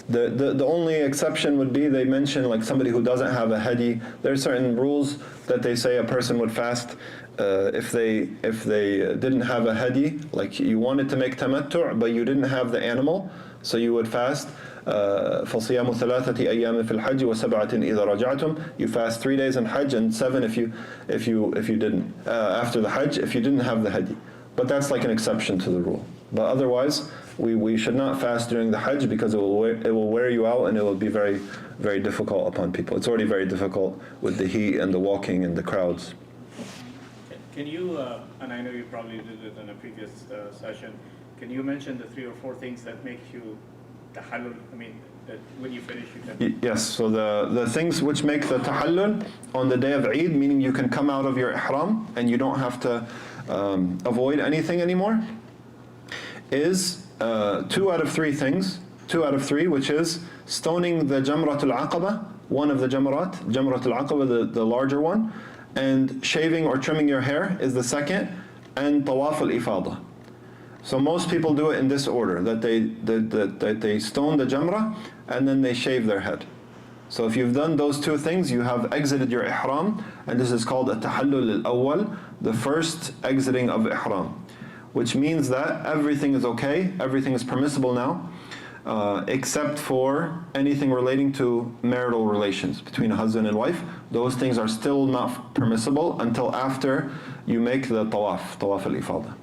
the only exception would be, they mention like somebody who doesn't have a hadi. There are certain rules that they say a person would fast if they didn't have a hadi. Like you wanted to make tamattu', but you didn't have the animal, so you would fast. فَصِيَامُ ثَلَاثَةِ أَيَّامٍ فِي الْحَجِّ وَسَبْعَةٍ إِذَا رَجَعْتُمْ. You fast 3 days in Hajj and 7 if you didn't after the Hajj, if you didn't have the hadi. But that's like an exception to the rule. But otherwise, we should not fast during the Hajj, because it will wear you out, and it will be very, very difficult upon people. It's already very difficult with the heat and the walking and the crowds. Can you, and I know you probably did it in a previous session, can you mention the 3 or 4 things that make you tahallul? I mean, that when you finish you can... Yes, so the things which make the tahallul on the day of Eid, meaning you can come out of your ihram and you don't have to avoid anything anymore, is 2 out of 3 things. 2 out of 3, which is stoning the Jamratul Aqaba, one of the Jamratul Aqaba, the larger one, and shaving or trimming your hair is the second, and Tawaf al-Ifada. So most people do it in this order, that they stone the Jamrah and then they shave their head. So if you've done those 2 things, you have exited your ihram, and this is called at-tahallul al-awwal, the first exiting of ihram, which means that everything is okay, everything is permissible now, except for anything relating to marital relations between a husband and wife. Those things are still not permissible until after you make the tawaf al-ifada.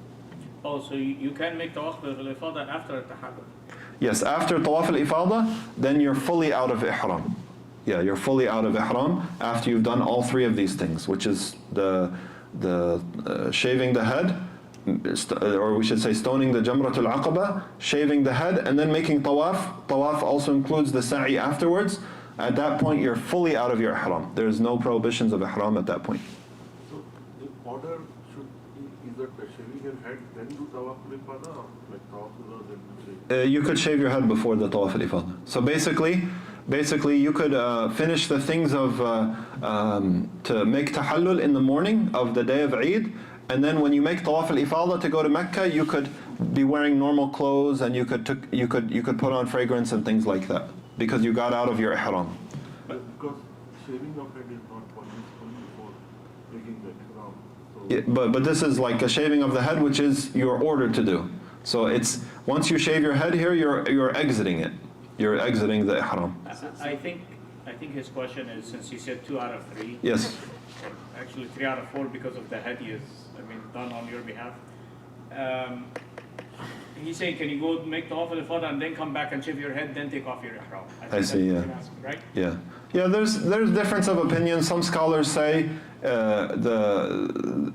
Oh, so you can make tawaf al-ifada after tahallul? Yes, after tawaf al-ifada, then you're fully out of ihram. Yeah, you're fully out of ihram after you've done all 3 of these things, which is the shaving the head, or we should say stoning the Jamratul Aqaba, shaving the head, and then making tawaf. Tawaf also includes the sa'i afterwards. At that point, you're fully out of your ihram. There's no prohibitions of ihram at that point. So the order should be, is that shaving your head, then do tawaf al-ifada, or like tawaf al-ifada, then shave? You could shave your head before the tawaf al-ifada. So basically you could finish the things of to make tahallul in the morning of the day of Eid, and then when you make tawaf al-ifada to go to Mecca, you could be wearing normal clothes, and you could put on fragrance and things like that, because you got out of your ihram. But because shaving of head is not permissible before taking the ihram. So Yeah, but this is like a shaving of the head, which is you're ordered to do. So it's once you shave your head here, you're exiting it. You're exiting the ihram. I think his question is, since you said 2 out of 3. Yes. Or actually 3 out of 4, because of the hadi is, done on your behalf. He's saying, can you go make tawaf al-ifada and then come back and shave your head, then take off your ihram? I see, yeah. Right? Yeah. Yeah, there's difference of opinion. Some scholars say the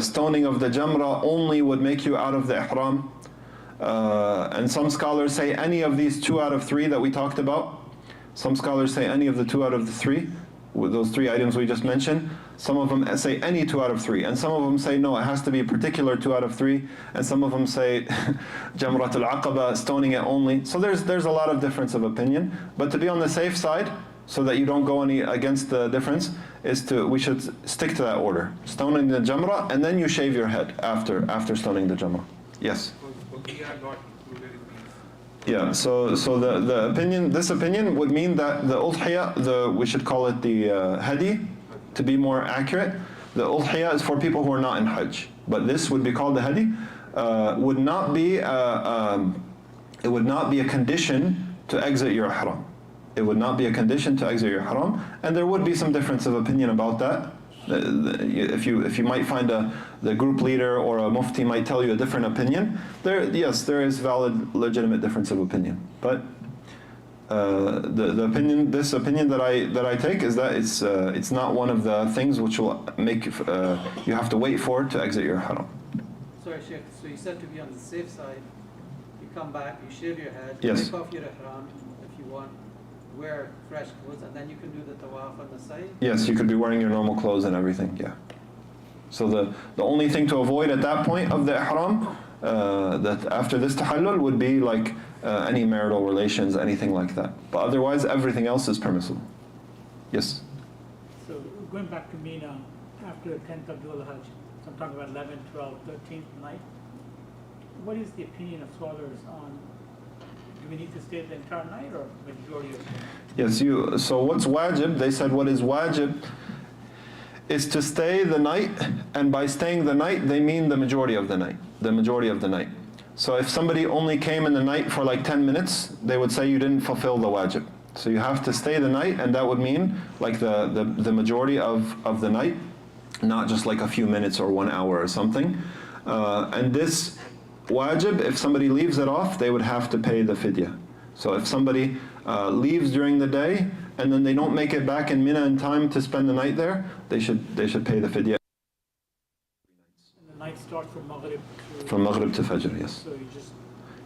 stoning of the Jamrah only would make you out of the ihram. And some scholars say any of these 2 out of 3 that we talked about. Some scholars say any of the 2 out of the 3 with those 3 items we just mentioned. Some of them say any 2 out of 3, and some of them say no, it has to be a particular 2 out of 3, and some of them say Jamrat al-Aqaba, stoning it only. So there's a lot of difference of opinion, but to be on the safe side, so that you don't go any against the difference, we should stick to that order. Stoning the Jamrah, and then you shave your head after stoning the Jamrah. Yes? We are not included in these. Yeah, so this opinion would mean that the udhiyah, we should call it the hadi, to be more accurate. The udhiyah is for people who are not in Hajj, but this would be called the hadi. Would not be it would not be a condition to exit your ihram. It would not be a condition to exit your ihram, and there would be some difference of opinion about that. If you might find the group leader or a mufti might tell you a different opinion, yes, there is valid, legitimate difference of opinion. But this opinion that I take is that it's not one of the things which will make you have to wait for to exit your haram. Sorry, Sheikh, so you said to be on the safe side, you come back, you shave your head, Yes. take off your ihram if you want, wear fresh clothes, and then you can do the tawaf on the side? Yes, you could be wearing your normal clothes and everything, yeah. So the only thing to avoid at that point of the ihram, that after this tahallul, would be like any marital relations, anything like that. But otherwise, everything else is permissible. Yes? So going back to Mina after the 10th of Dhul Hajj, so I'm talking about 11th, 12th, 13th night. What is the opinion of scholars on, do we need to stay the entire night or majority of the night? Yes, so what's wajib? They said what is wajib is to stay the night, and by staying the night, they mean the majority of the night. The majority of the night. So if somebody only came in the night for like 10 minutes, they would say you didn't fulfill the wajib. So you have to stay the night, and that would mean like the majority of the night, not just like a few minutes or 1 hour or something. And this wajib, if somebody leaves it off, they would have to pay the fidya. So if somebody leaves during the day, and then they don't make it back in Mina in time to spend the night there, they should pay the fidya. And the night starts from Maghrib to... From Maghrib to Fajr, yes. So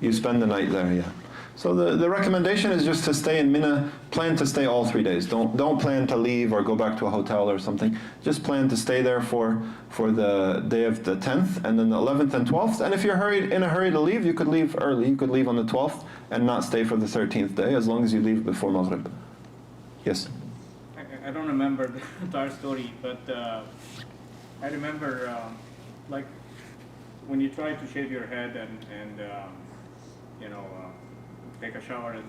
You spend the night there, yeah. So the recommendation is just to stay in Mina, plan to stay all 3 days. Don't plan to leave or go back to a hotel or something. Just plan to stay there for the day of the 10th, and then the 11th and 12th. And if you're in a hurry to leave, you could leave early. You could leave on the 12th and not stay for the 13th day, as long as you leave before Maghrib. Yes? I don't remember the entire story, but I remember like when you try to shave your head and take a shower, and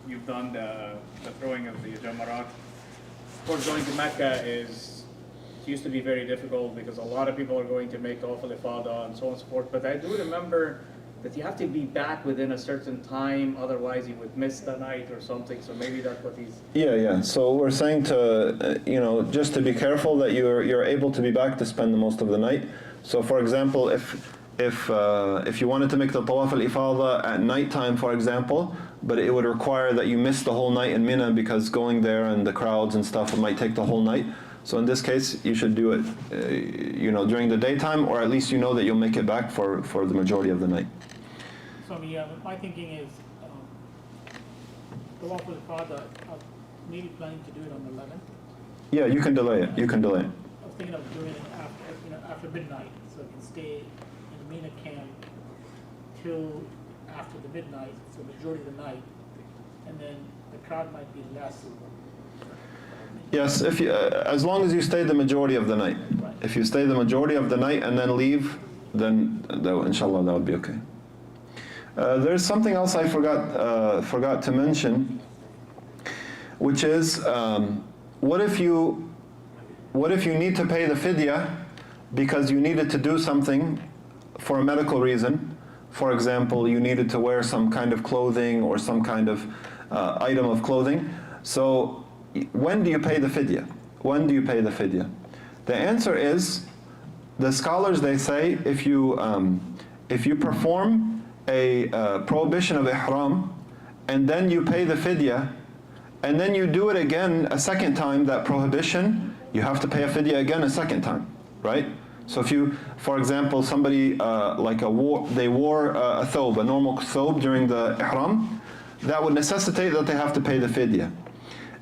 you've done the throwing of the jamarat. Of course, going to Mecca used to be very difficult because a lot of people are going to make Tawaf al-Ifadah and so on and so forth. But I do remember that you have to be back within a certain time, otherwise you would miss the night or something. So maybe that's what he's... Yeah. So we're saying to, just to be careful that you're able to be back to spend the most of the night. So for example, if you wanted to make the Tawaf al-Ifadah at nighttime, for example, but it would require that you miss the whole night in Mina because going there and the crowds and stuff, it might take the whole night. So in this case, you should do it, during the daytime, or at least you know that you'll make it back for the majority of the night. So my thinking is, Tawaf al-Ifadah, maybe planning to do it on the 11th. Yeah, you can delay it. I was thinking of doing it after midnight, so I can stay in Mina camp till after the midnight, so majority of the night, and then the crowd might be less. Yes, as long as you stay the majority of the night. Right. If you stay the majority of the night and then leave, then inshallah that would be okay. There's something else I forgot to mention, which is what if you need to pay the fidya because you needed to do something for a medical reason. For example, you needed to wear some kind of clothing or some kind of item of clothing. So when do you pay the fidya? When do you pay the fidya? The answer is, the scholars, they say, if you perform a prohibition of ihram, and then you pay the fidya, and then you do it again a second time, that prohibition, you have to pay a fidya again a second time, right? So if you, for example, somebody they wore a thobe, a normal thobe during the ihram, that would necessitate that they have to pay the fidya.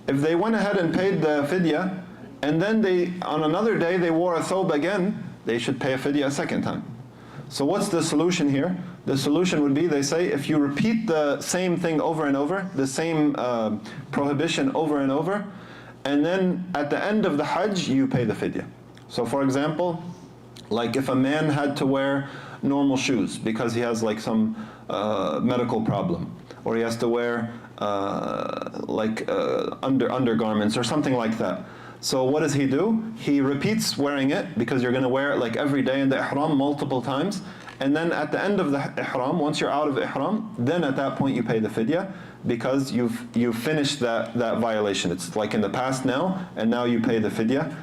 If they went ahead and paid the fidya, and then on another day they wore a thobe again, they should pay a fidya a second time. So what's the solution here? The solution would be, they say, if you repeat the same thing over and over, the same prohibition over and over, and then at the end of the Hajj, you pay the fidya. So for example, like if a man had to wear normal shoes because he has like some medical problem, or he has to wear undergarments or something like that. So what does he do? He repeats wearing it, because you're going to wear it like every day in the ihram multiple times, and then at the end of the ihram, once you're out of ihram, then at that point you pay the fidya, because you've finished that violation. It's like in the past now, and now you pay the fidya.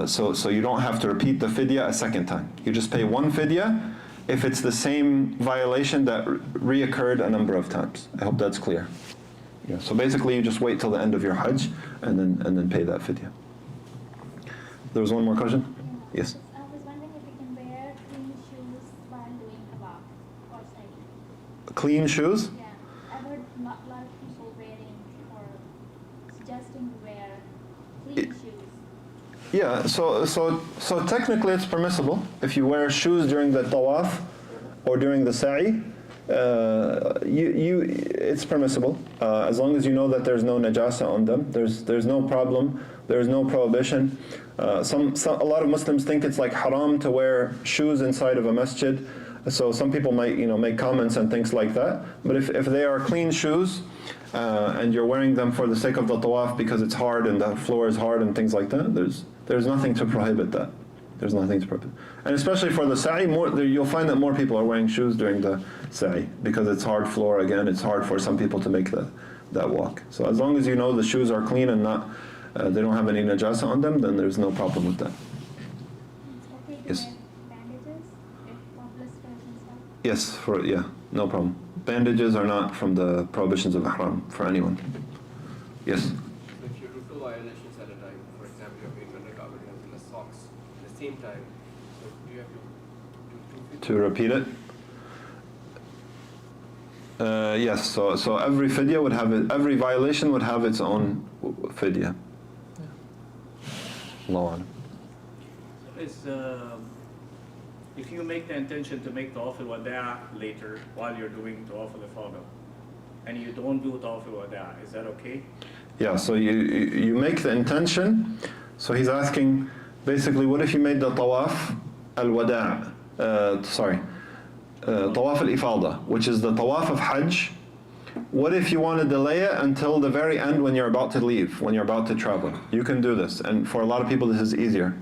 So you don't have to repeat the fidya a second time. You just pay one fidya if it's the same violation that reoccurred a number of times. I hope that's clear. Yeah, so basically you just wait till the end of your Hajj and then pay that fidya. There was one more question? Yes? I was wondering if you can wear clean shoes while doing tawaf or sa'i. Clean shoes? Yeah, I've heard a lot of people wearing or suggesting to wear clean shoes. Yeah, so technically it's permissible if you wear shoes during the tawaf or during the sa'i. It's permissible as long as you know that there's no najasa on them. There's no problem. There's no prohibition. A lot of Muslims think it's like haram to wear shoes inside of a masjid. So some people might make comments and things like that. But if they are clean shoes and you're wearing them for the sake of the tawaf because it's hard and the floor is hard and things like that, there's nothing to prohibit that. There's nothing to prohibit. And especially for the sa'i, you'll find that more people are wearing shoes during the sa'i because it's hard floor again. It's hard for some people to make that walk. So as long as you know the shoes are clean and not they don't have any najasa on them, then there's no problem with that. It's okay to Yes. wear bandages if blisters and stuff? Yes, no problem. Bandages are not from the prohibitions of ihram for anyone. Yes? So if you do two violations at a time, for example, you're wearing undergarment and the socks at the same time, so do you have to do two To repeat it? Yes, so every fidya would have every violation would have its own fidya. Allahu A'lam. If you make the intention to make tawaf al-wada' later while you're doing tawaf al-ifada, and you don't do tawaf al-wada', is that okay? Yeah, so you make the intention. So he's asking, basically, what if you made the tawaf al-wada', tawaf al-ifada, which is the tawaf of Hajj. What if you want to delay it until the very end when you're about to leave, when you're about to travel? You can do this, and for a lot of people this is easier.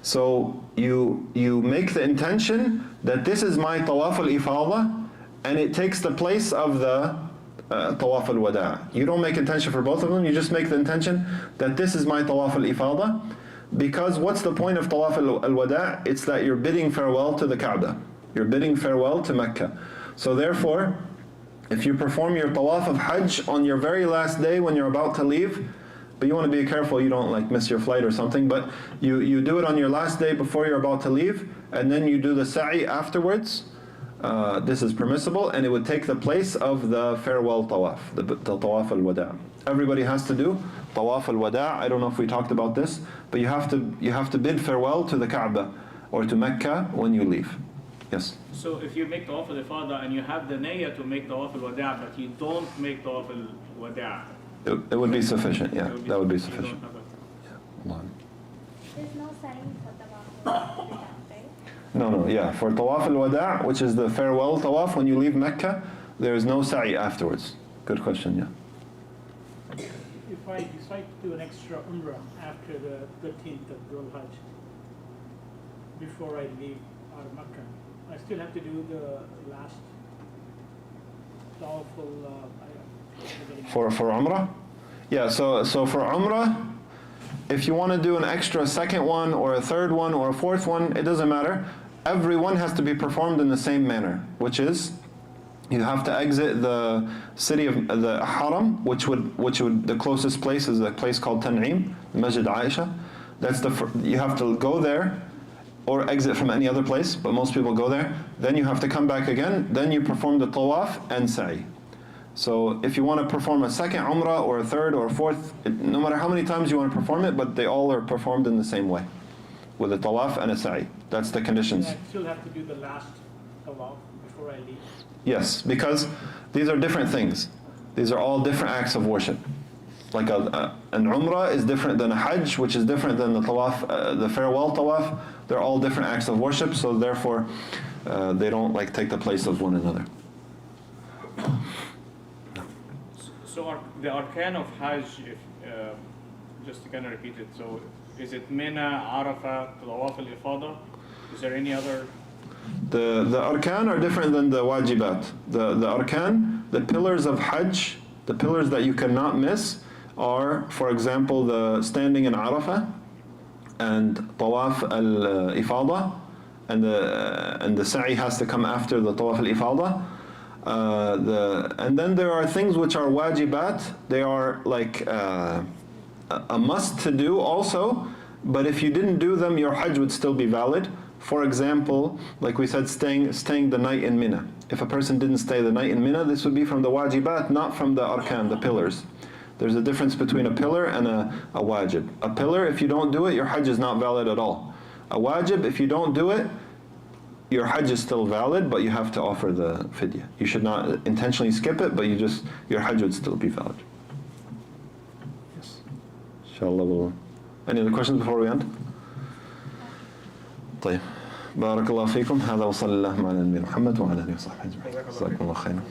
So you make the intention that this is my tawaf al-ifada, and it takes the place of the tawaf al-wada'. You don't make intention for both of them, you just make the intention that this is my tawaf al-ifada, because what's the point of tawaf al-wada'? It's that you're bidding farewell to the Kaaba. You're bidding farewell to Mecca. So therefore, if you perform your tawaf of Hajj on your very last day when you're about to leave, but you want to be careful you don't like miss your flight or something, but you do it on your last day before you're about to leave, and then you do the sa'i afterwards, this is permissible, and it would take the place of the farewell tawaf, the tawaf al-wada'. Everybody has to do tawaf al-wada'. I don't know if we talked about this, but you have to bid farewell to the Kaaba or to Mecca when you leave. Yes? So if you make tawaf al-ifada and you have the niyyah to make tawaf al-wada' but you don't make tawaf al-wada', It would be sufficient, yeah. That would be you sufficient. don't have a- Allah. There's no sa'i for tawaf al-wada', right? No, yeah. For tawaf al-wada', which is the farewell tawaf when you leave Mecca, there is no sa'i afterwards. Good question, yeah. If I decide to do an extra umrah after the 13th of Dhul Hajj, before I leave out of Mecca, I still have to do the last tawaf For Umrah? Yeah, so for Umrah, if you want to do an extra second one or a third one or a fourth one, it doesn't matter. Every one has to be performed in the same manner, which is you have to exit the city of the Haram, which would the closest place is a place called Tan'im, Masjid Aisha. You have to go there or exit from any other place, but most people go there. Then you have to come back again. Then you perform the tawaf and sa'i. So if you want to perform a second umrah or a third or a fourth, no matter how many times you want to perform it, but they all are performed in the same way, with a tawaf and a sa'i. That's the conditions. I still have to do the last tawaf before I leave. Yes, because these are different things. These are all different acts of worship. Like an umrah is different than a hajj, which is different than the tawaf, the farewell tawaf. They're all different acts of worship, so therefore they don't like take the place of one another. So the arkan of Hajj, if, just to kind of repeat it, so is it Mina, Arafah, Tawaf al-Ifada? Is there any other? The arkan are different than the wajibat. The arkan, the pillars of Hajj, the pillars that you cannot miss are, for example, the standing in Arafah and Tawaf al-Ifada, and the sa'i has to come after the Tawaf al-Ifada. And then there are things which are wajibat. They are like a must to do also, but if you didn't do them, your hajj would still be valid. For example, like we said, staying the night in Mina. If a person didn't stay the night in Mina, this would be from the wajibat, not from the arkan, the pillars. There's a difference between a pillar and a wajib. A pillar, if you don't do it, your hajj is not valid at all. A wajib, if you don't do it, your hajj is still valid, but you have to offer the fidya. You should not intentionally skip it, but your hajj would still be valid. Yes. Inshallah. Any other questions before we end? طيب. بارك الله فيكم. هذا وصلى الله على نبينا محمد وعلى اله وصحبه اجمعين. جزاكم الله خيرا.